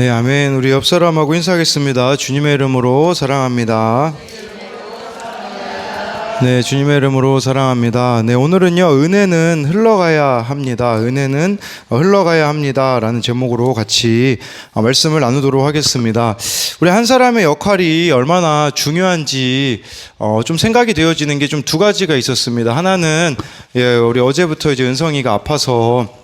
네, 아멘. 우리 옆 사람하고 인사하겠습니다. 주님의 이름으로 사랑합니다. 네, 주님의 이름으로 사랑합니다. 네, 오늘은요, 은혜는 흘러가야 합니다. 은혜는 흘러가야 합니다. 라는 제목으로 같이 말씀을 나누도록 하겠습니다. 우리 한 사람의 역할이 얼마나 중요한지 좀 생각이 되어지는 게 좀 두 가지가 있었습니다. 하나는, 우리 어제부터 이제 은성이가 아파서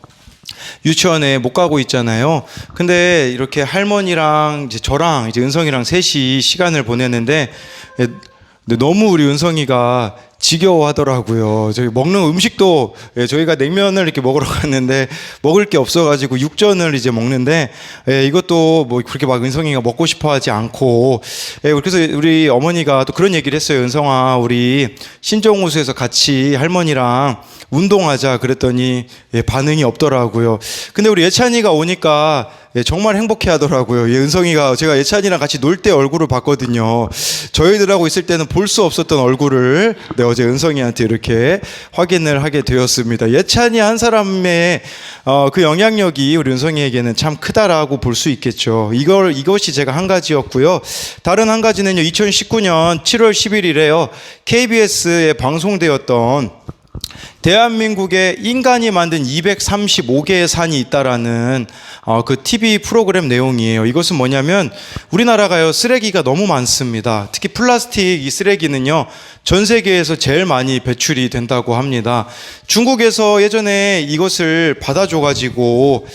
유치원에 못 가고 있잖아요. 근데 이렇게 할머니랑 이제 저랑 이제 은성이랑 셋이 시간을 보냈는데, 근데 너무 우리 은성이가 지겨워하더라고요. 저희 먹는 음식도 저희가 냉면을 이렇게 먹으러 갔는데 먹을 게 없어가지고 육전을 이제 먹는데 이것도 뭐 그렇게 막 은성이가 먹고 싶어하지 않고 그래서 우리 어머니가 또 그런 얘기를 했어요. 은성아, 우리 신정호수에서 같이 할머니랑 운동하자 그랬더니 반응이 없더라고요. 근데 우리 예찬이가 오니까 정말 행복해 하더라고요. 은성이가 제가 예찬이랑 같이 놀 때 얼굴을 봤거든요. 저희들하고 있을 때는 볼 수 없었던 얼굴을 어제 은성이한테 이렇게 확인을 하게 되었습니다. 예찬이 한 사람의 그 영향력이 우리 은성이에게는 참 크다라고 볼 수 있겠죠. 이것이 제가 한 가지였고요. 다른 한 가지는요, 2019년 7월 11일에요. KBS에 방송되었던 대한민국에 인간이 만든 235개의 산이 있다라는 그 TV 프로그램 내용이에요. 이것은 뭐냐면 우리나라가요, 쓰레기가 너무 많습니다. 특히 플라스틱 이 쓰레기는요, 전 세계에서 제일 많이 배출이 된다고 합니다. 중국에서 예전에 이것을 받아줘가지고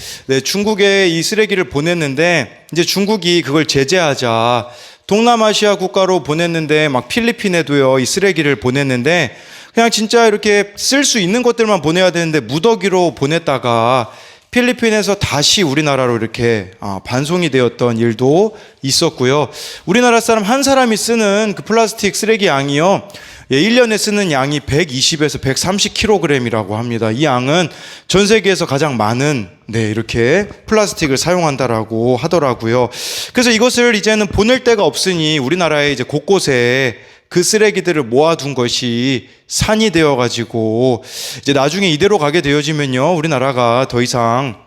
중국에 이 쓰레기를 보냈는데 이제 중국이 그걸 제재하자 동남아시아 국가로 보냈는데 막 필리핀에도요, 이 쓰레기를 보냈는데 그냥 진짜 이렇게 쓸 수 있는 것들만 보내야 되는데 무더기로 보냈다가 필리핀에서 다시 우리나라로 이렇게 반송이 되었던 일도 있었고요. 우리나라 사람 한 사람이 쓰는 그 플라스틱 쓰레기 양이요, 1년에 쓰는 양이 120에서 130kg이라고 합니다. 이 양은 전 세계에서 가장 많은 이렇게 플라스틱을 사용한다라고 하더라고요. 그래서 이것을 이제는 보낼 데가 없으니 우리나라의 이제 곳곳에 그 쓰레기들을 모아둔 것이 산이 되어가지고 이제 나중에 이대로 가게 되어지면요, 우리나라가 더 이상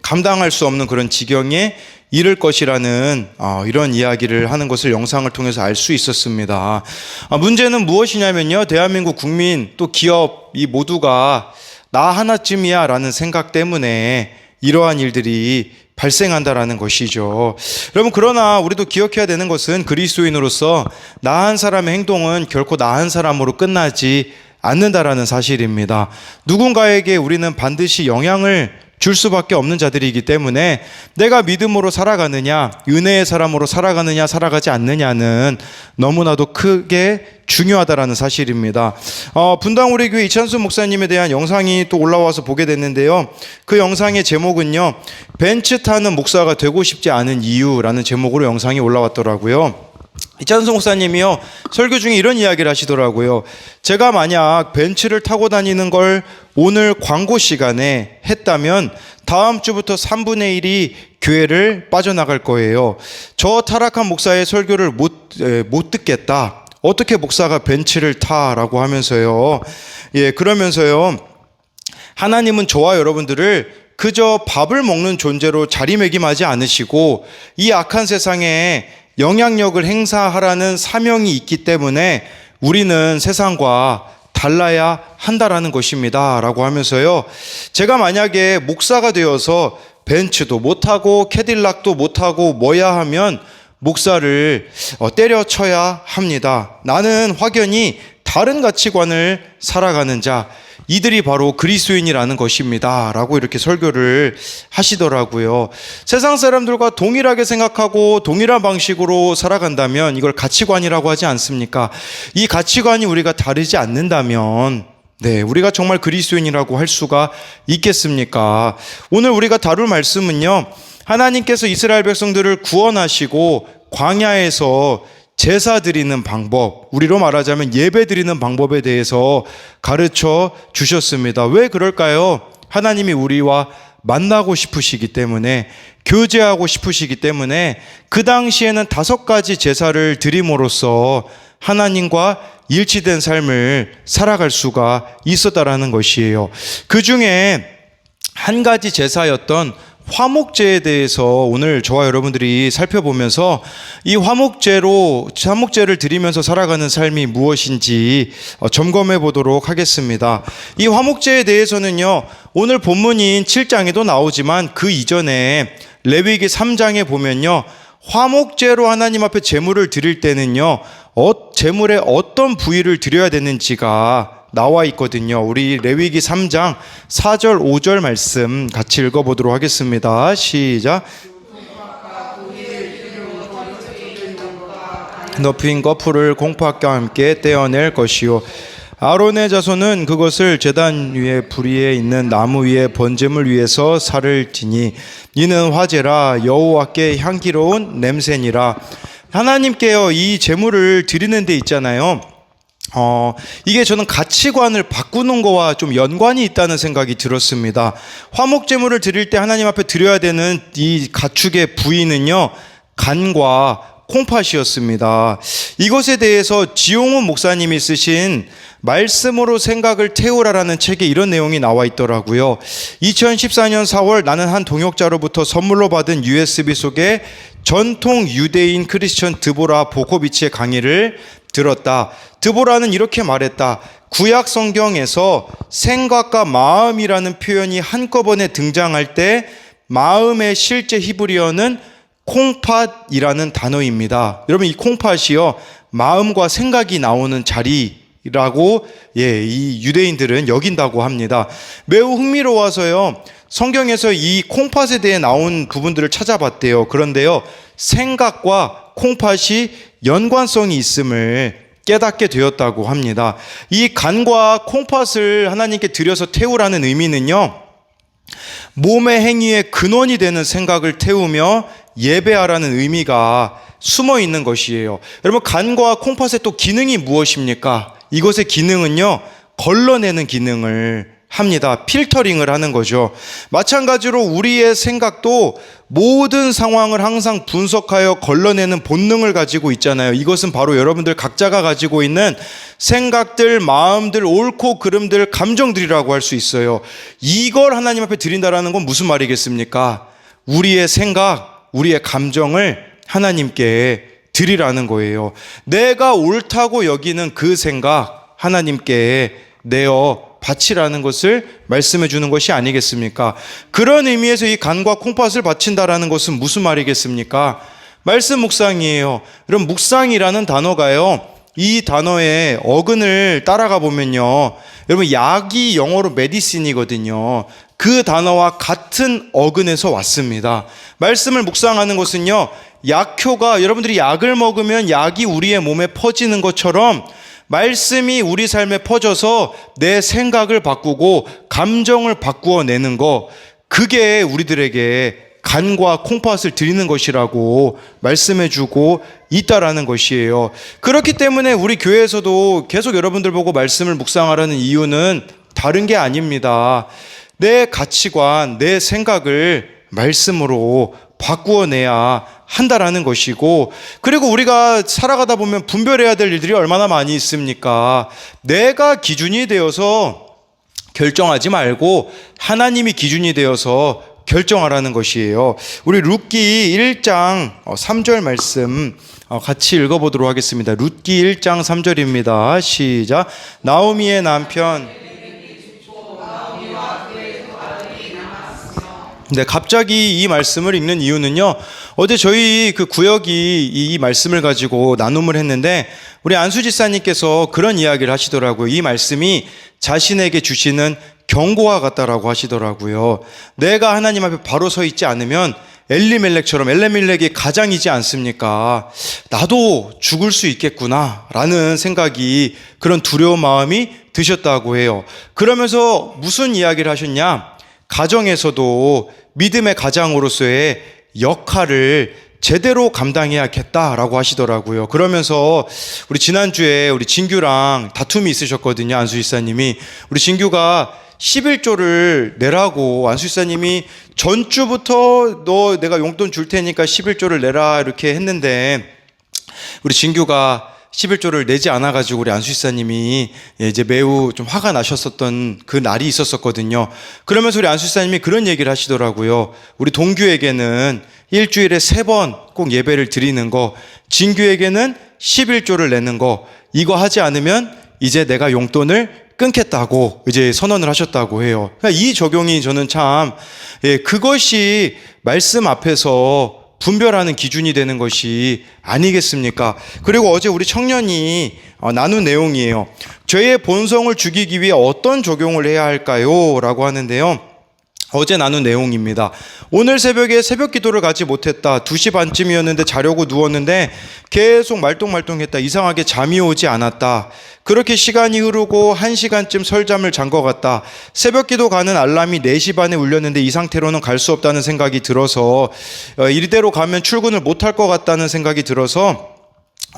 감당할 수 없는 그런 지경에 이를 것이라는 이런 이야기를 하는 것을 영상을 통해서 알 수 있었습니다. 문제는 무엇이냐면요, 대한민국 국민 또 기업 이 모두가 나 하나쯤이야 라는 생각 때문에 이러한 일들이 발생한다라는 것이죠. 여러분, 그러나 우리도 기억해야 되는 것은 그리스도인으로서 나 한 사람의 행동은 결코 나 한 사람으로 끝나지 않는다라는 사실입니다. 누군가에게 우리는 반드시 영향을 줄 수밖에 없는 자들이기 때문에 내가 믿음으로 살아가느냐, 은혜의 사람으로 살아가느냐, 살아가지 않느냐는 너무나도 크게 중요하다라는 사실입니다. 분당 우리 교회 이찬수 목사님에 대한 영상이 또 올라와서 보게 됐는데요. 그 영상의 제목은요, 벤츠 타는 목사가 되고 싶지 않은 이유라는 제목으로 영상이 올라왔더라고요. 이찬수 목사님이요, 설교 중에 이런 이야기를 하시더라고요. 제가 만약 벤츠를 타고 다니는 걸 오늘 광고 시간에 했다면 다음 주부터 3분의 1이 교회를 빠져나갈 거예요. 저 타락한 목사의 설교를 못 듣겠다. 어떻게 목사가 벤츠를 타라고 하면서요. 그러면서요, 하나님은 저와 여러분들을 그저 밥을 먹는 존재로 자리매김하지 않으시고 이 악한 세상에 영향력을 행사하라는 사명이 있기 때문에 우리는 세상과 달라야 한다라는 것입니다 라고 하면서요, 제가 만약에 목사가 되어서 벤츠도 못하고 캐딜락도 못하고 뭐야 하면 목사를 때려쳐야 합니다. 나는 확연히 다른 가치관을 살아가는 자, 이들이 바로 그리스도인이라는 것입니다 라고 이렇게 설교를 하시더라고요. 세상 사람들과 동일하게 생각하고 동일한 방식으로 살아간다면 이걸 가치관이라고 하지 않습니까? 이 가치관이 우리가 다르지 않는다면 우리가 정말 그리스도인이라고 할 수가 있겠습니까? 오늘 우리가 다룰 말씀은요, 하나님께서 이스라엘 백성들을 구원하시고 광야에서 제사 드리는 방법, 우리로 말하자면 예배 드리는 방법에 대해서 가르쳐 주셨습니다. 왜 그럴까요? 하나님이 우리와 만나고 싶으시기 때문에, 교제하고 싶으시기 때문에 그 당시에는 5가지 제사를 드림으로써 하나님과 일치된 삶을 살아갈 수가 있었다라는 것이에요. 그 중에 한 가지 제사였던 화목제에 대해서 오늘 저와 여러분들이 살펴보면서 이 화목제를 드리면서 살아가는 삶이 무엇인지 점검해 보도록 하겠습니다. 이 화목제에 대해서는요, 오늘 본문인 7장에도 나오지만 그 이전에 레위기 3장에 보면요, 화목제로 하나님 앞에 제물을 드릴 때는요, 제물의 어떤 부위를 드려야 되는지가 나와 있거든요. 우리 레위기 3장 4절 5절 말씀 같이 읽어보도록 하겠습니다. 시작. 높인 거풀을 공포학과 함께 떼어낼 것이요, 아론의 자손은 그것을 제단 위에 불위에 있는 나무 위에 번제물 위에서 살을 지니 이는 화제라 여호와께 향기로운 냄새니라. 하나님께요, 이 제물을 드리는 데 있잖아요, 이게 저는 가치관을 바꾸는 거와 좀 연관이 있다는 생각이 들었습니다. 화목제물을 드릴 때 하나님 앞에 드려야 되는 이 가축의 부위는요, 간과 콩팥이었습니다. 이것에 대해서 지용훈 목사님이 쓰신 말씀으로 생각을 태우라라는 책에 이런 내용이 나와 있더라고요. 2014년 4월 나는 한 동역자로부터 선물로 받은 USB 속에 전통 유대인 크리스천 드보라 보코비치의 강의를 들었다. 드보라는 이렇게 말했다. 구약 성경에서 생각과 마음이라는 표현이 한꺼번에 등장할 때 마음의 실제 히브리어는 콩팥이라는 단어입니다. 여러분, 이 콩팥이요, 마음과 생각이 나오는 자리라고 이 유대인들은 여긴다고 합니다. 매우 흥미로워서요, 성경에서 이 콩팥에 대해 나온 부분들을 찾아봤대요. 그런데요, 생각과 콩팥이 연관성이 있음을 깨닫게 되었다고 합니다. 이 간과 콩팥을 하나님께 드려서 태우라는 의미는요, 몸의 행위의 근원이 되는 생각을 태우며 예배하라는 의미가 숨어 있는 것이에요. 여러분, 간과 콩팥의 또 기능이 무엇입니까? 이것의 기능은요, 걸러내는 기능을 합니다. 필터링을 하는 거죠. 마찬가지로 우리의 생각도 모든 상황을 항상 분석하여 걸러내는 본능을 가지고 있잖아요. 이것은 바로 여러분들 각자가 가지고 있는 생각들, 마음들, 옳고 그름들, 감정들이라고 할 수 있어요. 이걸 하나님 앞에 드린다라는 건 무슨 말이겠습니까? 우리의 생각, 우리의 감정을 하나님께 드리라는 거예요. 내가 옳다고 여기는 그 생각 하나님께 내어 바치라는 것을 말씀해 주는 것이 아니겠습니까? 그런 의미에서 이 간과 콩팥을 바친다라는 것은 무슨 말이겠습니까? 말씀 묵상이에요. 그럼 묵상이라는 단어가요, 이 단어의 어근을 따라가 보면요, 여러분, 약이 영어로 메디신이거든요. 그 단어와 같은 어근에서 왔습니다. 말씀을 묵상하는 것은요, 약효가, 여러분들이 약을 먹으면 약이 우리의 몸에 퍼지는 것처럼 말씀이 우리 삶에 퍼져서 내 생각을 바꾸고 감정을 바꾸어 내는 거, 그게 우리들에게 간과 콩팥을 드리는 것이라고 말씀해 주고 있다라는 것이에요. 그렇기 때문에 우리 교회에서도 계속 여러분들 보고 말씀을 묵상하라는 이유는 다른 게 아닙니다. 내 가치관, 내 생각을 말씀으로 바꾸어내야 한다라는 것이고, 그리고 우리가 살아가다 보면 분별해야 될 일들이 얼마나 많이 있습니까? 내가 기준이 되어서 결정하지 말고 하나님이 기준이 되어서 결정하라는 것이에요. 우리 룻기 1장 3절 말씀 같이 읽어보도록 하겠습니다. 룻기 1장 3절입니다. 시작. 나오미의 남편. 네, 갑자기 이 말씀을 읽는 이유는요, 어제 저희 그 구역이 이 말씀을 가지고 나눔을 했는데 우리 안수 지사님께서 그런 이야기를 하시더라고요. 이 말씀이 자신에게 주시는 경고와 같다라고 하시더라고요. 내가 하나님 앞에 바로 서 있지 않으면 엘리멜렉처럼, 엘리멜렉이 가장이지 않습니까? 나도 죽을 수 있겠구나 라는 생각이, 그런 두려운 마음이 드셨다고 해요. 그러면서 무슨 이야기를 하셨냐? 가정에서도 믿음의 가장으로서의 역할을 제대로 감당해야겠다라고 하시더라고요. 그러면서 우리 지난주에 우리 진규랑 다툼이 있으셨거든요. 안수지사님이, 우리 진규가 11조를 내라고, 안수지사님이 전주부터 내가 용돈 줄 테니까 11조를 내라 이렇게 했는데, 우리 진규가 11조를 내지 않아가지고 우리 안수집사님이 이제 매우 좀 화가 나셨었던 그 날이 있었었거든요. 그러면서 우리 안수집사님이 그런 얘기를 하시더라고요. 우리 동규에게는 일주일에 3번 꼭 예배를 드리는 거, 진규에게는 11조를 내는 거, 이거 하지 않으면 이제 내가 용돈을 끊겠다고 이제 선언을 하셨다고 해요. 그러니까 이 적용이 저는 참, 그것이 말씀 앞에서 분별하는 기준이 되는 것이 아니겠습니까? 그리고 어제 우리 청년이 나눈 내용이에요. 죄의 본성을 죽이기 위해 어떤 적용을 해야 할까요? 라고 하는데요. 어제 나눈 내용입니다. 오늘 새벽에 새벽 기도를 가지 못했다. 2시 반쯤이었는데 자려고 누웠는데 계속 말똥말똥했다. 이상하게 잠이 오지 않았다. 그렇게 시간이 흐르고 1시간쯤 설잠을 잔 것 같다. 새벽 기도 가는 알람이 4시 반에 울렸는데 이 상태로는 갈 수 없다는 생각이 들어서 이대로 가면 출근을 못할 것 같다는 생각이 들어서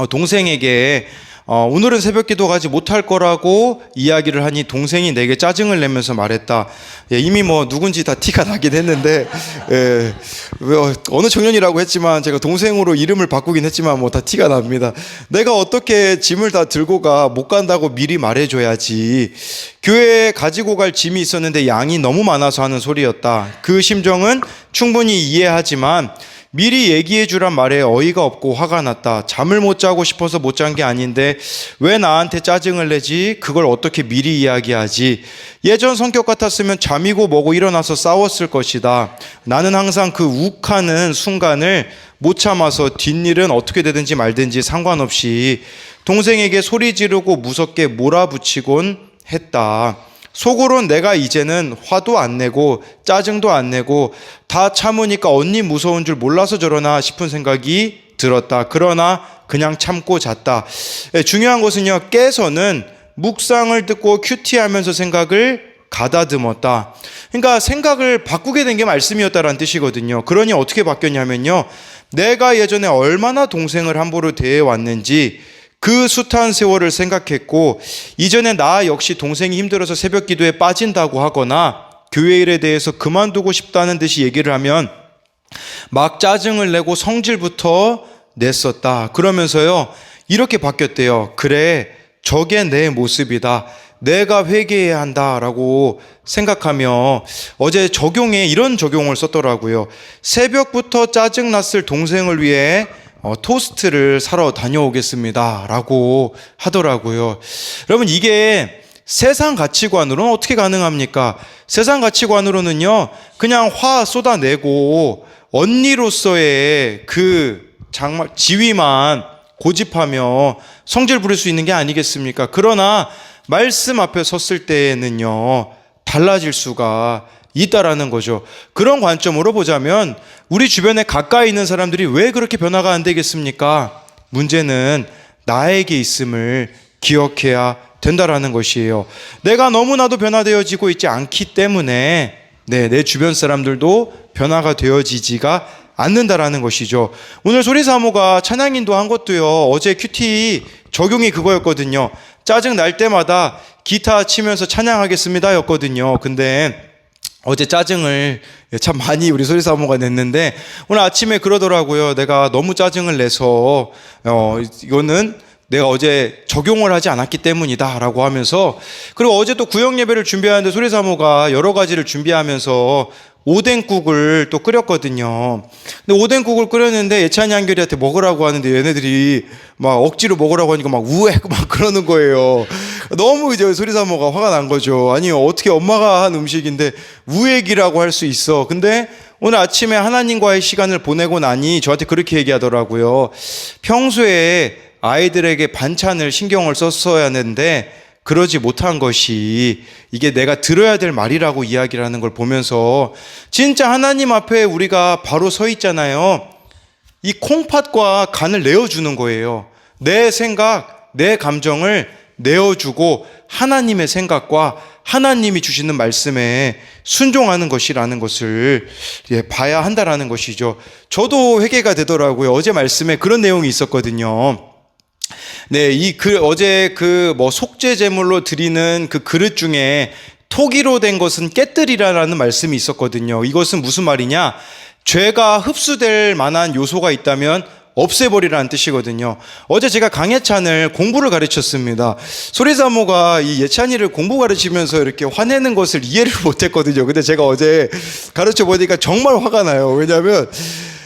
동생에게 오늘은 새벽 기도 가지 못할 거라고 이야기를 하니 동생이 내게 짜증을 내면서 말했다. 이미 뭐 누군지 다 티가 나긴 했는데, 어느 청년이라고 했지만 제가 동생으로 이름을 바꾸긴 했지만 뭐 다 티가 납니다. 내가 어떻게 짐을 다 들고 못 간다고 미리 말해줘야지. 교회에 가지고 갈 짐이 있었는데 양이 너무 많아서 하는 소리였다. 그 심정은 충분히 이해하지만 미리 얘기해 주란 말에 어이가 없고 화가 났다. 잠을 못 자고 싶어서 못 잔 게 아닌데 왜 나한테 짜증을 내지? 그걸 어떻게 미리 이야기하지? 예전 성격 같았으면 잠이고 뭐고 일어나서 싸웠을 것이다. 나는 항상 그 욱하는 순간을 못 참아서 뒷일은 어떻게 되든지 말든지 상관없이 동생에게 소리 지르고 무섭게 몰아붙이곤 했다. 속으론 내가 이제는 화도 안 내고 짜증도 안 내고 다 참으니까 언니 무서운 줄 몰라서 저러나 싶은 생각이 들었다. 그러나 그냥 참고 잤다. 중요한 것은요, 깨서는 묵상을 듣고 큐티하면서 생각을 가다듬었다. 그러니까 생각을 바꾸게 된 게 말씀이었다라는 뜻이거든요. 그러니 어떻게 바뀌었냐면요, 내가 예전에 얼마나 동생을 함부로 대해왔는지 그 숱한 세월을 생각했고, 이전에 나 역시 동생이 힘들어서 새벽 기도에 빠진다고 하거나 교회 일에 대해서 그만두고 싶다는 듯이 얘기를 하면 막 짜증을 내고 성질부터 냈었다. 그러면서요, 이렇게 바뀌었대요. 그래, 저게 내 모습이다. 내가 회개해야 한다라고 생각하며 어제 적용에 이런 적용을 썼더라고요. 새벽부터 짜증났을 동생을 위해 토스트를 사러 다녀오겠습니다 라고 하더라고요. 여러분, 이게 세상 가치관으로는 어떻게 가능합니까? 세상 가치관으로는요, 그냥 화 쏟아내고 언니로서의 그 정말 지위만 고집하며 성질 부릴 수 있는 게 아니겠습니까? 그러나 말씀 앞에 섰을 때에는요, 달라질 수가 있다라는 거죠. 그런 관점으로 보자면 우리 주변에 가까이 있는 사람들이 왜 그렇게 변화가 안 되겠습니까? 문제는 나에게 있음을 기억해야 된다라는 것이에요. 내가 너무나도 변화되어지고 있지 않기 때문에 내 주변 사람들도 변화가 되어지지가 않는다라는 것이죠. 오늘 소리사모가 찬양인도 한 것도요, 어제 큐티 적용이 그거였거든요. 짜증 날 때마다 기타 치면서 찬양하겠습니다 였거든요. 근데 어제 짜증을 참 많이 우리 소리사모가 냈는데 오늘 아침에 그러더라고요. 내가 너무 짜증을 내서 이거는 내가 어제 적용을 하지 않았기 때문이다 라고 하면서, 그리고 어제 또 구역 예배를 준비하는데 소리사모가 여러 가지를 준비하면서 오뎅국을 또 끓였거든요. 근데 오뎅국을 끓였는데 예찬이 한결이한테 먹으라고 하는데 얘네들이 막 억지로 먹으라고 하니까 막 우에 막 그러는 거예요. 너무 이제 소리사모가 화가 난 거죠. 아니, 어떻게 엄마가 한 음식인데 우액이라고 할 수 있어. 근데 오늘 아침에 하나님과의 시간을 보내고 나니 저한테 그렇게 얘기하더라고요. 평소에 아이들에게 반찬을 신경을 썼어야 하는데 그러지 못한 것이 이게 내가 들어야 될 말이라고 이야기를 하는 걸 보면서 진짜 하나님 앞에 우리가 바로 서 있잖아요. 이 콩팥과 간을 내어주는 거예요. 내 생각, 내 감정을 내어주고 하나님의 생각과 하나님이 주시는 말씀에 순종하는 것이라는 것을 봐야 한다라는 것이죠. 저도 회개가 되더라고요. 어제 말씀에 그런 내용이 있었거든요. 네, 어제 속죄 제물로 드리는 그 그릇 중에 토기로 된 것은 깨뜨리라라는 말씀이 있었거든요. 이것은 무슨 말이냐? 죄가 흡수될 만한 요소가 있다면 없애버리라는 뜻이거든요. 어제 제가 강예찬을 공부를 가르쳤습니다. 소리사모가 이 예찬이를 공부 가르치면서 이렇게 화내는 것을 이해를 못했거든요. 근데 제가 어제 가르쳐 보니까 정말 화가 나요. 왜냐하면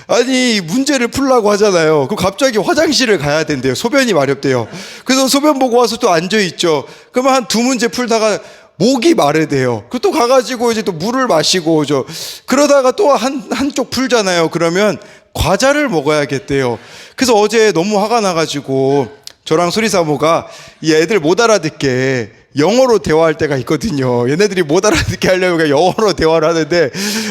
아니 문제를 풀라고 하잖아요. 그럼 갑자기 화장실을 가야 된대요. 소변이 마렵대요. 그래서 소변 보고 와서 또 앉아있죠. 그러면 한 두 문제 풀다가 목이 마르대요. 그 또 가가지고 이제 또 물을 마시고 오죠. 그러다가 또 한쪽 풀잖아요. 그러면 과자를 먹어야겠대요. 그래서 어제 너무 화가 나가지고 저랑 소리사모가 이 애들 못 알아듣게 영어로 대화할 때가 있거든요. 얘네들이 못 알아듣게 하려면 그냥 영어로 대화를 하는데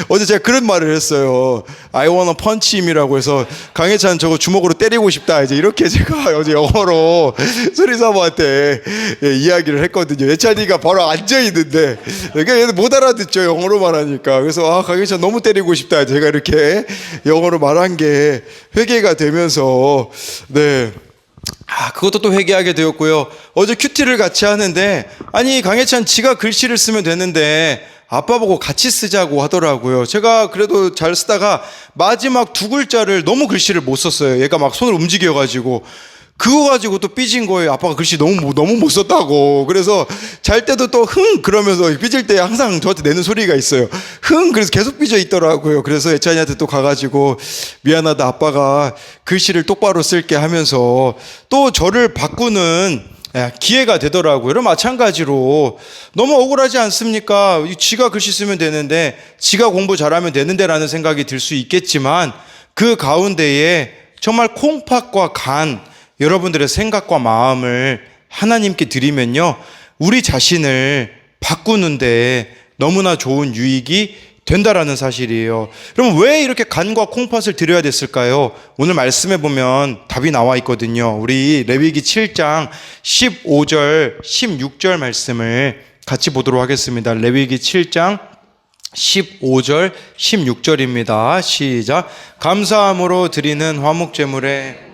어제 제가 그런 말을 했어요. I wanna punch him이라고 해서 강혜찬 저거 주먹으로 때리고 싶다. 이제 이렇게 제가 어제 영어로 소리사모한테 이야기를 했거든요. 예찬이가 바로 앉아있는데 그러니까 얘는 못 알아듣죠. 영어로 말하니까. 그래서 강혜찬 너무 때리고 싶다. 제가 이렇게 영어로 말한 게 회개가 되면서 네. 그것도 또 회개하게 되었고요. 어제 큐티를 같이 하는데 아니 강혜찬 지가 글씨를 쓰면 되는데 아빠 보고 같이 쓰자고 하더라고요. 제가 그래도 잘 쓰다가 마지막 두 글자를 너무 글씨를 못 썼어요. 얘가 막 손을 움직여가지고 그거 가지고 또 삐진 거예요. 아빠가 글씨 너무 못 썼다고. 그래서 잘 때도 또 그러면서 삐질 때 항상 저한테 내는 소리가 있어요. 그래서 계속 삐져 있더라고요. 그래서 예찬이한테 또 가가지고 미안하다 아빠가 글씨를 똑바로 쓸게 하면서 또 저를 바꾸는 기회가 되더라고요. 그럼 마찬가지로 너무 억울하지 않습니까? 지가 글씨 쓰면 되는데 지가 공부 잘하면 되는데 라는 생각이 들 수 있겠지만 그 가운데에 정말 콩팥과 간 여러분들의 생각과 마음을 하나님께 드리면요, 우리 자신을 바꾸는데 너무나 좋은 유익이 된다라는 사실이에요. 그럼 왜 이렇게 간과 콩팥을 드려야 됐을까요? 오늘 말씀해 보면 답이 나와 있거든요. 우리 레위기 7장 15절 16절 말씀을 같이 보도록 하겠습니다. 레위기 7장 15절 16절입니다. 시작. 감사함으로 드리는 화목제물에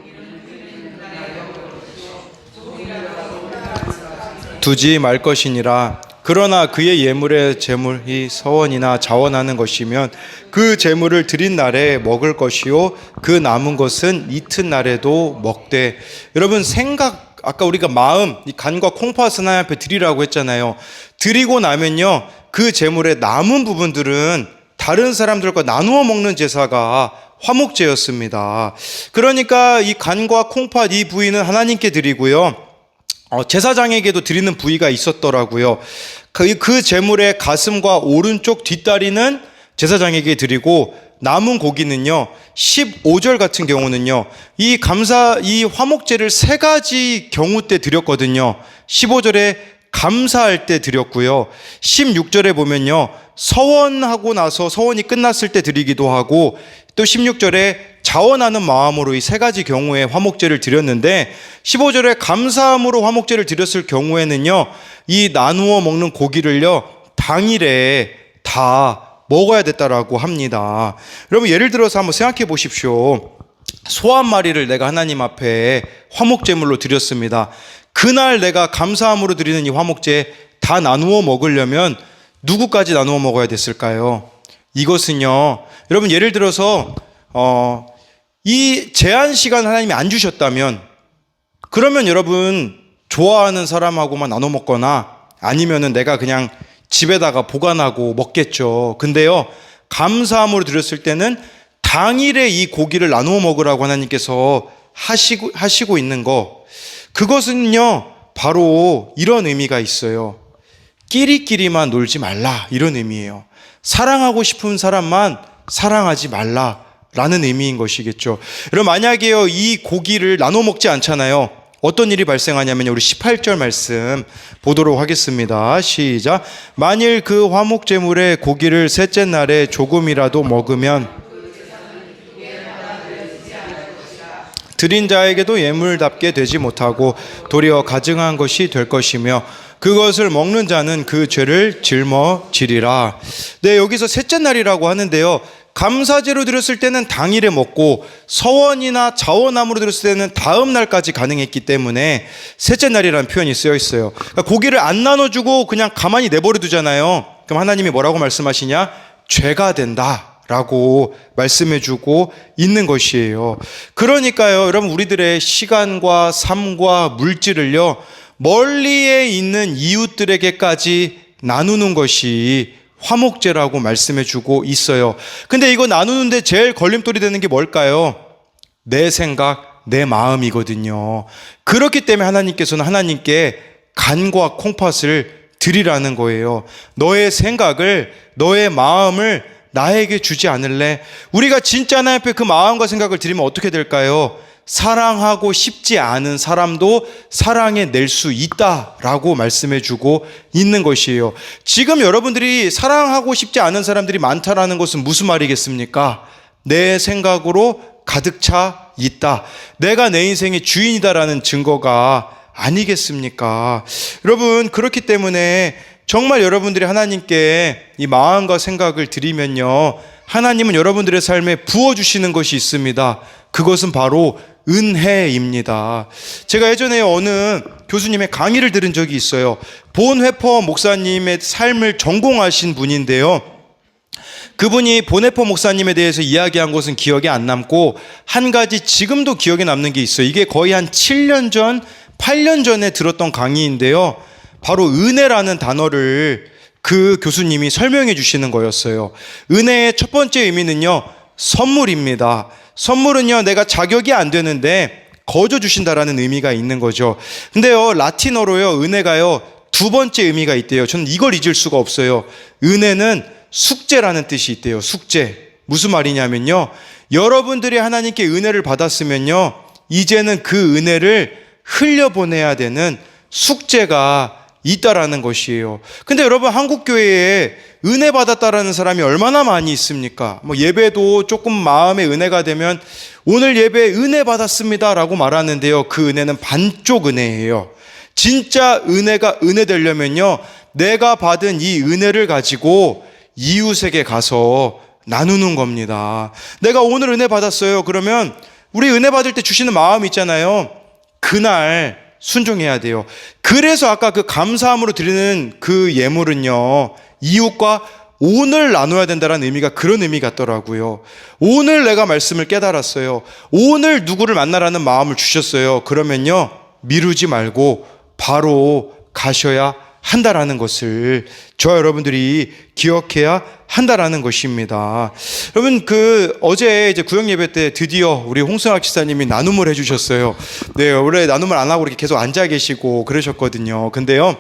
두지 말 것이니라. 그러나 그의 예물의 제물이 서원이나 자원하는 것이면 그 제물을 드린 날에 먹을 것이요 그 남은 것은 이튿날에도 먹되. 여러분 생각, 아까 우리가 마음, 이 간과 콩팥을 하나님 앞에 드리라고 했잖아요. 드리고 나면요 그 제물의 남은 부분들은 다른 사람들과 나누어 먹는 제사가 화목제였습니다. 그러니까 이 간과 콩팥 이 부위는 하나님께 드리고요, 제사장에게도 드리는 부위가 있었더라고요. 그 제물의 가슴과 오른쪽 뒷다리는 제사장에게 드리고 남은 고기는요 15절 같은 경우는요 이 화목제를 세 가지 경우 때 드렸거든요. 15절에 감사할 때 드렸고요, 16절에 보면요 서원하고 나서 서원이 끝났을 때 드리기도 하고, 또 16절에 자원하는 마음으로 이 세 가지 경우에 화목제를 드렸는데 15절에 감사함으로 화목제를 드렸을 경우에는요 이 나누어 먹는 고기를요 당일에 다 먹어야 됐다라고 합니다. 여러분 예를 들어서 한번 생각해 보십시오. 소 한 마리를 내가 하나님 앞에 화목제물로 드렸습니다. 그날 내가 감사함으로 드리는 이 화목제 다 나누어 먹으려면 누구까지 나누어 먹어야 됐을까요? 이것은요 여러분 예를 들어서 이 제한 시간 하나님이 안 주셨다면 그러면 여러분 좋아하는 사람하고만 나눠 먹거나 아니면은 내가 그냥 집에다가 보관하고 먹겠죠. 근데요 감사함으로 드렸을 때는 당일에 이 고기를 나누어 먹으라고 하나님께서 하시고 있는 거, 그것은요 바로 이런 의미가 있어요. 끼리끼리만 놀지 말라, 이런 의미예요. 사랑하고 싶은 사람만 사랑하지 말라 라는 의미인 것이겠죠. 여러분 만약에요 이 고기를 나눠 먹지 않잖아요. 어떤 일이 발생하냐면요, 우리 18절 말씀 보도록 하겠습니다. 시작. 만일 그 화목제물의 고기를 셋째 날에 조금이라도 먹으면 드린 자에게도 예물답게 되지 못하고 도리어 가증한 것이 될 것이며 그것을 먹는 자는 그 죄를 짊어지리라. 네, 여기서 셋째 날이라고 하는데요, 감사제로 드렸을 때는 당일에 먹고 서원이나 자원함으로 드렸을 때는 다음 날까지 가능했기 때문에 셋째 날이라는 표현이 쓰여 있어요. 그러니까 고기를 안 나눠주고 그냥 가만히 내버려 두잖아요. 그럼 하나님이 뭐라고 말씀하시냐? 죄가 된다 라고 말씀해주고 있는 것이에요. 그러니까요, 여러분, 우리들의 시간과 삶과 물질을요, 멀리에 있는 이웃들에게까지 나누는 것이 화목제라고 말씀해주고 있어요. 근데 이거 나누는데 제일 걸림돌이 되는 게 뭘까요? 내 생각, 내 마음이거든요. 그렇기 때문에 하나님께서는 하나님께 간과 콩팥을 드리라는 거예요. 너의 생각을, 너의 마음을 나에게 주지 않을래? 우리가 진짜 하나님 앞에 그 마음과 생각을 드리면 어떻게 될까요? 사랑하고 싶지 않은 사람도 사랑해 낼 수 있다라고 말씀해 주고 있는 것이에요. 지금 여러분들이 사랑하고 싶지 않은 사람들이 많다라는 것은 무슨 말이겠습니까? 내 생각으로 가득 차 있다. 내가 내 인생의 주인이다라는 증거가 아니겠습니까? 여러분, 그렇기 때문에 정말 여러분들이 하나님께 이 마음과 생각을 드리면요, 하나님은 여러분들의 삶에 부어주시는 것이 있습니다. 그것은 바로 은혜입니다. 제가 예전에 어느 교수님의 강의를 들은 적이 있어요. 본회퍼 목사님의 삶을 전공하신 분인데요, 그분이 본회퍼 목사님에 대해서 이야기한 것은 기억에 안 남고 한 가지 지금도 기억에 남는 게 있어요. 이게 거의 한 7년 전, 8년 전에 들었던 강의인데요, 바로 은혜라는 단어를 그 교수님이 설명해 주시는 거였어요. 은혜의 첫 번째 의미는요, 선물입니다. 선물은요, 내가 자격이 안 되는데 거저 주신다라는 의미가 있는 거죠. 근데요, 라틴어로요, 은혜가요, 두 번째 의미가 있대요. 저는 이걸 잊을 수가 없어요. 은혜는 숙제라는 뜻이 있대요. 숙제. 무슨 말이냐면요, 여러분들이 하나님께 은혜를 받았으면요, 이제는 그 은혜를 흘려보내야 되는 숙제가 있다라는 것이에요. 근데 여러분, 한국교회에 은혜 받았다라는 사람이 얼마나 많이 있습니까? 예배도 조금 마음에 은혜가 되면 오늘 예배 은혜 받았습니다 라고 말하는데요, 그 은혜는 반쪽 은혜예요. 진짜 은혜가 은혜 되려면요, 내가 받은 이 은혜를 가지고 이웃에게 가서 나누는 겁니다. 내가 오늘 은혜 받았어요. 그러면 우리 은혜 받을 때 주시는 마음 있잖아요, 그날 순종해야 돼요. 그래서 아까 그 감사함으로 드리는 그 예물은요, 이웃과 오늘 나눠야 된다는 의미가 그런 의미 같더라고요. 오늘 내가 말씀을 깨달았어요. 오늘 누구를 만나라는 마음을 주셨어요. 그러면요, 미루지 말고 바로 가셔야 한다라는 것을 저와 여러분들이 기억해야 한다라는 것입니다. 여러분, 어제 이제 구역 예배 때 드디어 우리 홍승학 지사님이 나눔을 해주셨어요. 네, 원래 나눔을 안 하고 이렇게 계속 앉아 계시고 그러셨거든요. 근데요,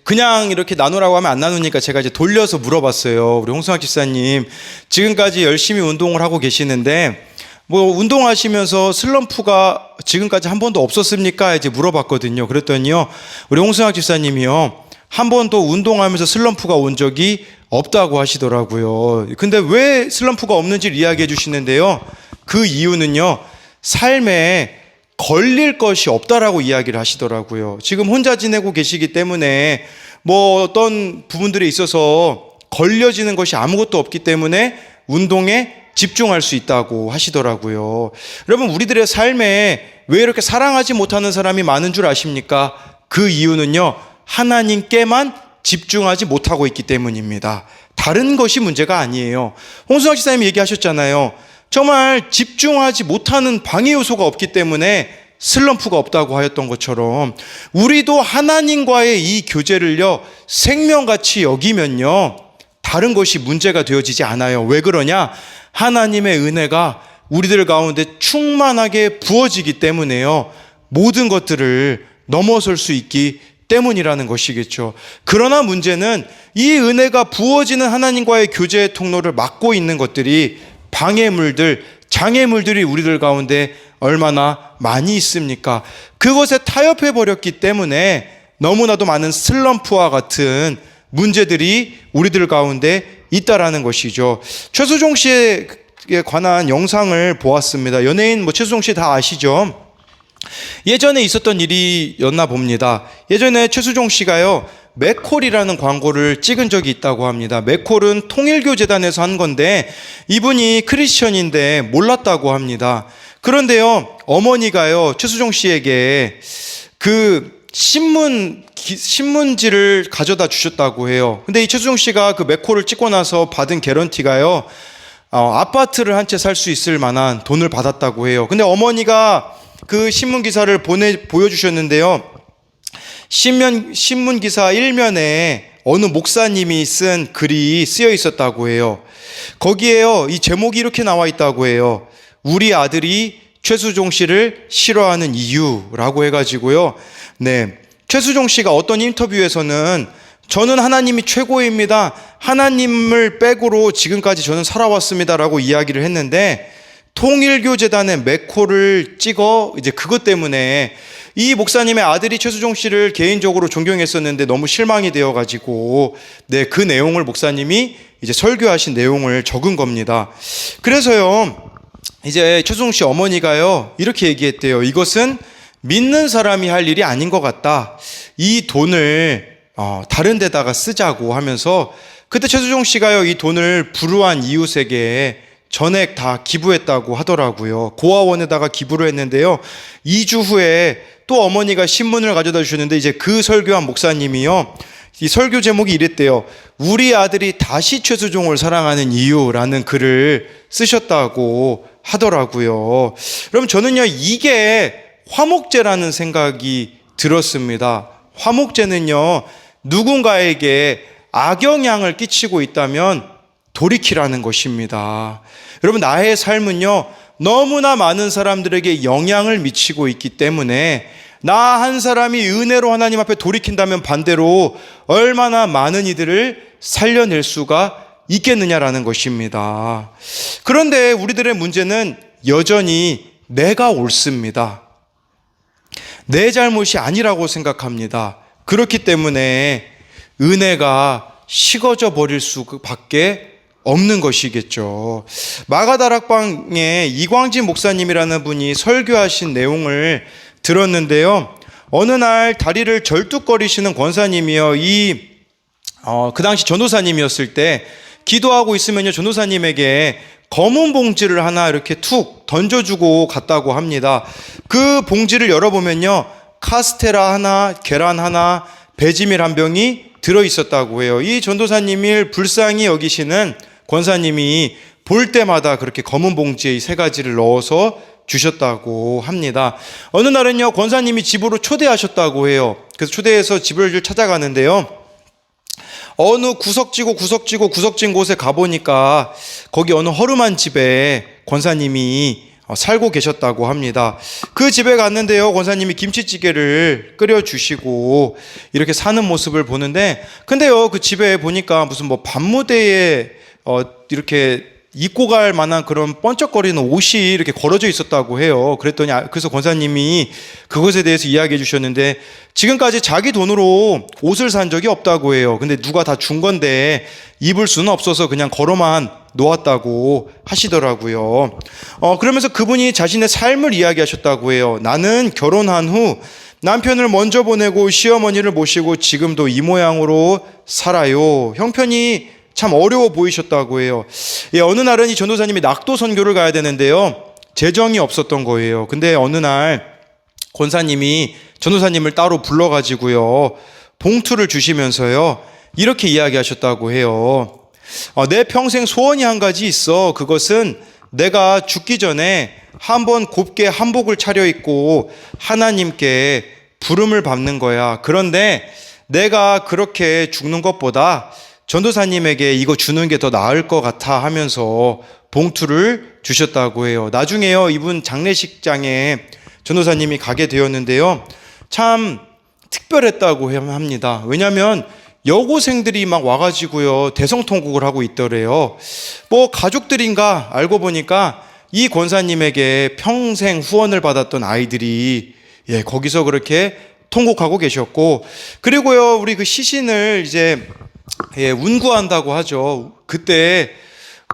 그냥 이렇게 나누라고 하면 안 나누니까 제가 이제 돌려서 물어봤어요. 우리 홍승학 지사님, 지금까지 열심히 운동을 하고 계시는데 운동하시면서 슬럼프가 지금까지 한 번도 없었습니까? 이제 물어봤거든요. 그랬더니요, 우리 홍승학 집사님이요, 한 번도 운동하면서 슬럼프가 온 적이 없다고 하시더라고요. 근데 왜 슬럼프가 없는지를 이야기해 주시는데요, 그 이유는요, 삶에 걸릴 것이 없다라고 이야기를 하시더라고요. 지금 혼자 지내고 계시기 때문에 어떤 부분들에 있어서 걸려지는 것이 아무것도 없기 때문에 운동에 집중할 수 있다고 하시더라고요. 여러분, 우리들의 삶에 왜 이렇게 사랑하지 못하는 사람이 많은 줄 아십니까? 그 이유는요, 하나님께만 집중하지 못하고 있기 때문입니다. 다른 것이 문제가 아니에요. 홍승학 지사님이 얘기하셨잖아요. 정말 집중하지 못하는 방해 요소가 없기 때문에 슬럼프가 없다고 하였던 것처럼 우리도 하나님과의 이 교제를요, 생명같이 여기면요, 다른 것이 문제가 되어지지 않아요. 왜 그러냐? 하나님의 은혜가 우리들 가운데 충만하게 부어지기 때문에요, 모든 것들을 넘어설 수 있기 때문이라는 것이겠죠. 그러나 문제는 이 은혜가 부어지는 하나님과의 교제의 통로를 막고 있는 것들이 방해물들, 장애물들이 우리들 가운데 얼마나 많이 있습니까? 그것에 타협해 버렸기 때문에 너무나도 많은 슬럼프와 같은 문제들이 우리들 가운데 있다라는 것이죠. 최수종 씨에 관한 영상을 보았습니다. 연예인 최수종 씨 다 아시죠? 예전에 있었던 일이었나 봅니다. 예전에 최수종 씨가요, 맥콜이라는 광고를 찍은 적이 있다고 합니다. 맥콜은 통일교재단에서 한 건데 이분이 크리스천인데 몰랐다고 합니다. 그런데요, 어머니가요, 최수종 씨에게 그 신문지를 가져다 주셨다고 해요. 근데 이 최수종 씨가 그 메코를 찍고 나서 받은 개런티가요, 아파트를 한 채 살 수 있을 만한 돈을 받았다고 해요. 근데 어머니가 그 신문 기사를 보여주셨는데요. 신문 기사 1면에 어느 목사님이 쓴 글이 쓰여 있었다고 해요. 거기에요, 이 제목이 이렇게 나와 있다고 해요. 우리 아들이 최수종 씨를 싫어하는 이유라고 해가지고요. 네, 최수종 씨가 어떤 인터뷰에서는 저는 하나님이 최고입니다. 하나님을 백으로 지금까지 저는 살아왔습니다라고 이야기를 했는데, 통일교재단의 메코를 찍어 이제 그것 때문에 이 목사님의 아들이 최수종 씨를 개인적으로 존경했었는데 너무 실망이 되어가지고, 네, 그 내용을 목사님이 이제 설교하신 내용을 적은 겁니다. 그래서요, 이제 최수종 씨 어머니가요, 이렇게 얘기했대요. 이것은 믿는 사람이 할 일이 아닌 것 같다. 이 돈을 다른 데다가 쓰자고 하면서, 그때 최수종 씨가요, 이 돈을 불우한 이웃에게 전액 다 기부했다고 하더라고요. 고아원에다가 기부를 했는데요. 2주 후에 또 어머니가 신문을 가져다 주셨는데, 이제 그 설교한 목사님이요, 이 설교 제목이 이랬대요. 우리 아들이 다시 최수종을 사랑하는 이유라는 글을 쓰셨다고 하더라고요. 그럼 저는요, 이게 화목제라는 생각이 들었습니다. 화목제는요, 누군가에게 악영향을 끼치고 있다면 돌이키라는 것입니다. 여러분, 나의 삶은요, 너무나 많은 사람들에게 영향을 미치고 있기 때문에 나 한 사람이 은혜로 하나님 앞에 돌이킨다면 반대로 얼마나 많은 이들을 살려낼 수가 있겠느냐라는 것입니다. 그런데 우리들의 문제는 여전히 내가 옳습니다. 내 잘못이 아니라고 생각합니다. 그렇기 때문에 은혜가 식어져 버릴 수밖에 없는 것이겠죠. 마가다락방에 이광진 목사님이라는 분이 설교하신 내용을 들었는데요. 어느 날 다리를 절뚝거리시는 권사님이요, 그 당시 전도사님이었을 때 기도하고 있으면요, 전도사님에게 검은 봉지를 하나 이렇게 툭 던져주고 갔다고 합니다. 그 봉지를 열어보면요, 카스테라 하나, 계란 하나, 배지밀 한 병이 들어있었다고 해요. 이 전도사님을 불쌍히 여기시는 권사님이 볼 때마다 그렇게 검은 봉지에 이 세 가지를 넣어서 주셨다고 합니다. 어느 날은요, 권사님이 집으로 초대하셨다고 해요. 그래서 초대해서 집을 찾아가는데요, 어느 구석진 곳에 가보니까 거기 어느 허름한 집에 권사님이 살고 계셨다고 합니다. 그 집에 갔는데요, 권사님이 김치찌개를 끓여주시고 이렇게 사는 모습을 보는데, 근데요, 그 집에 보니까 무슨 뭐 밤무대에 이렇게 입고 갈 만한 그런 번쩍거리는 옷이 이렇게 걸어져 있었다고 해요. 그래서 권사님이 그것에 대해서 이야기해 주셨는데, 지금까지 자기 돈으로 옷을 산 적이 없다고 해요. 근데 누가 다 준 건데 입을 수는 없어서 그냥 걸어만 놓았다고 하시더라고요. 그러면서 그분이 자신의 삶을 이야기하셨다고 해요. 나는 결혼한 후 남편을 먼저 보내고 시어머니를 모시고 지금도 이 모양으로 살아요. 형편이 참 어려워 보이셨다고 해요. 어느 날은 이 전도사님이 낙도 선교를 가야 되는데요, 재정이 없었던 거예요. 근데 어느 날 권사님이 전도사님을 따로 불러가지고요, 봉투를 주시면서요, 이렇게 이야기하셨다고 해요. 내 평생 소원이 한 가지 있어. 그것은 내가 죽기 전에 한번 곱게 한복을 차려입고 하나님께 부름을 받는 거야. 그런데 내가 그렇게 죽는 것보다 전도사님에게 이거 주는 게 더 나을 것 같아 하면서 봉투를 주셨다고 해요. 나중에요, 이분 장례식장에 전도사님이 가게 되었는데요, 참 특별했다고 합니다. 왜냐하면 여고생들이 막 와가지고요, 대성통곡을 하고 있더래요. 뭐 가족들인가 알고 보니까 이 권사님에게 평생 후원을 받았던 아이들이 거기서 그렇게 통곡하고 계셨고, 그리고요, 우리 그 시신을 이제 운구한다고 하죠. 그때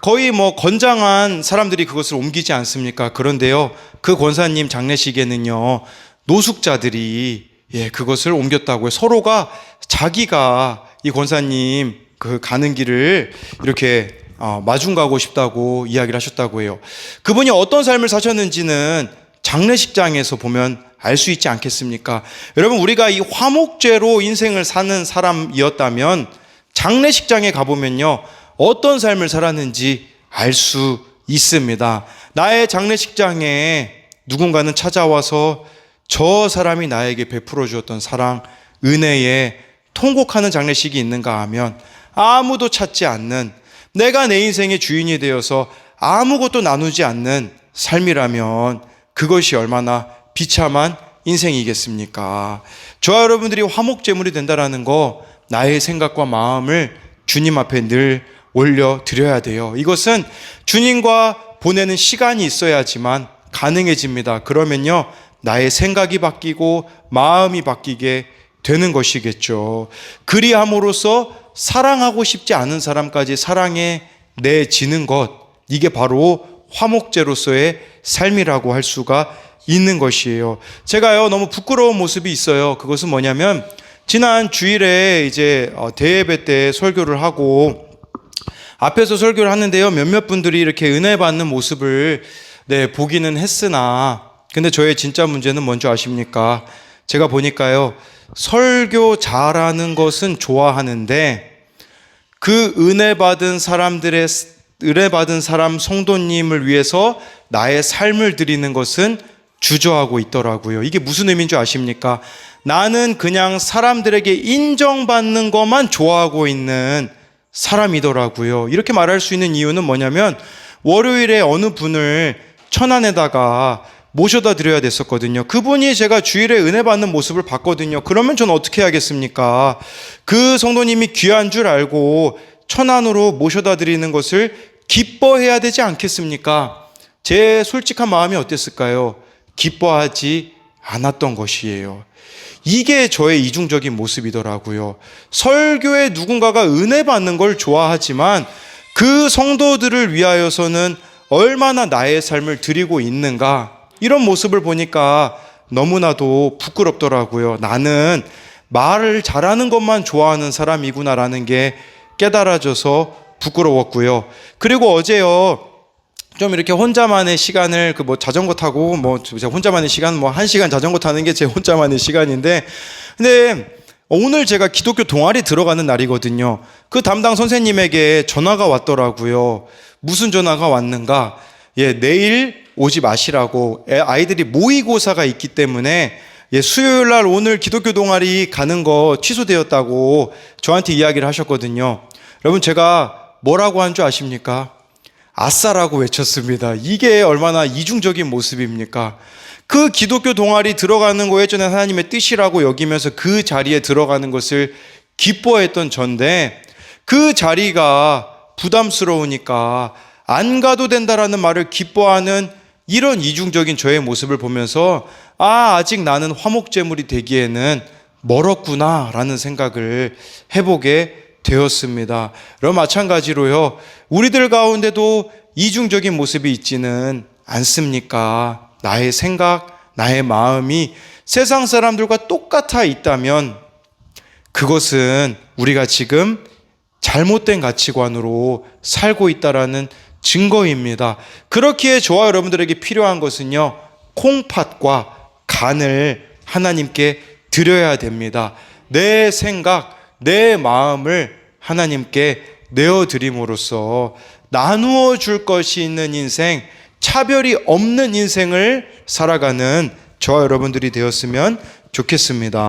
거의 뭐 건장한 사람들이 그것을 옮기지 않습니까? 그런데요, 그 권사님 장례식에는요, 노숙자들이 그것을 옮겼다고요. 서로가 자기가 이 권사님 그 가는 길을 이렇게 마중 가고 싶다고 이야기를 하셨다고 해요. 그분이 어떤 삶을 사셨는지는 장례식장에서 보면 알 수 있지 않겠습니까? 여러분, 우리가 이 화목제로 인생을 사는 사람이었다면 장례식장에 가보면요, 어떤 삶을 살았는지 알 수 있습니다. 나의 장례식장에 누군가는 찾아와서 저 사람이 나에게 베풀어 주었던 사랑, 은혜에 통곡하는 장례식이 있는가 하면 아무도 찾지 않는, 내가 내 인생의 주인이 되어서 아무것도 나누지 않는 삶이라면 그것이 얼마나 비참한 인생이겠습니까? 저와 여러분들이 화목제물이 된다라는 거, 나의 생각과 마음을 주님 앞에 늘 올려드려야 돼요. 이것은 주님과 보내는 시간이 있어야지만 가능해집니다. 그러면요, 나의 생각이 바뀌고 마음이 바뀌게 되는 것이겠죠. 그리함으로써 사랑하고 싶지 않은 사람까지 사랑해 내지는 것, 이게 바로 화목제로서의 삶이라고 할 수가 있는 것이에요. 제가요, 너무 부끄러운 모습이 있어요. 그것은 뭐냐면, 지난 주일에 이제 대예배 때 설교를 하고 앞에서 설교를 하는데요, 몇몇 분들이 이렇게 은혜 받는 모습을 보기는 했으나, 근데 저의 진짜 문제는 뭔지 아십니까? 제가 보니까요, 설교 잘하는 것은 좋아하는데 그 은혜 받은 사람 성도님을 위해서 나의 삶을 드리는 것은 주저하고 있더라고요. 이게 무슨 의미인 줄 아십니까? 나는 그냥 사람들에게 인정받는 것만 좋아하고 있는 사람이더라고요. 이렇게 말할 수 있는 이유는 뭐냐면, 월요일에 어느 분을 천안에다가 모셔다 드려야 됐었거든요. 그분이 제가 주일에 은혜 받는 모습을 봤거든요. 그러면 저는 어떻게 해야겠습니까? 그 성도님이 귀한 줄 알고 천안으로 모셔다 드리는 것을 기뻐해야 되지 않겠습니까? 제 솔직한 마음이 어땠을까요? 기뻐하지 않았던 것이에요. 이게 저의 이중적인 모습이더라고요. 설교에 누군가가 은혜 받는 걸 좋아하지만 그 성도들을 위하여서는 얼마나 나의 삶을 드리고 있는가, 이런 모습을 보니까 너무나도 부끄럽더라고요. 나는 말을 잘하는 것만 좋아하는 사람이구나라는 게 깨달아져서 부끄러웠고요. 그리고 어제요, 좀 이렇게 혼자만의 시간을 자전거 타고 혼자만의 시간 1시간 자전거 타는 게 제 혼자만의 시간인데, 근데 오늘 제가 기독교 동아리 들어가는 날이거든요. 그 담당 선생님에게 전화가 왔더라고요. 무슨 전화가 왔는가? 내일 오지 마시라고, 아이들이 모의고사가 있기 때문에 수요일 날 오늘 기독교 동아리 가는 거 취소되었다고 저한테 이야기를 하셨거든요. 여러분, 제가 뭐라고 한 줄 아십니까? 아싸라고 외쳤습니다. 이게 얼마나 이중적인 모습입니까? 그 기독교 동아리 들어가는 거에 전에 하나님의 뜻이라고 여기면서 그 자리에 들어가는 것을 기뻐했던 전데, 그 자리가 부담스러우니까 안 가도 된다라는 말을 기뻐하는 이런 이중적인 저의 모습을 보면서, 아직 나는 화목제물이 되기에는 멀었구나라는 생각을 해보게 되었습니다. 여러분, 마찬가지로요, 우리들 가운데도 이중적인 모습이 있지는 않습니까? 나의 생각, 나의 마음이 세상 사람들과 똑같아 있다면 그것은 우리가 지금 잘못된 가치관으로 살고 있다라는 증거입니다. 그렇기에 저와 여러분들에게 필요한 것은요, 콩팥과 간을 하나님께 드려야 됩니다. 내 생각, 내 마음을 하나님께 내어드림으로써 나누어 줄 것이 있는 인생, 차별이 없는 인생을 살아가는 저와 여러분들이 되었으면 좋겠습니다.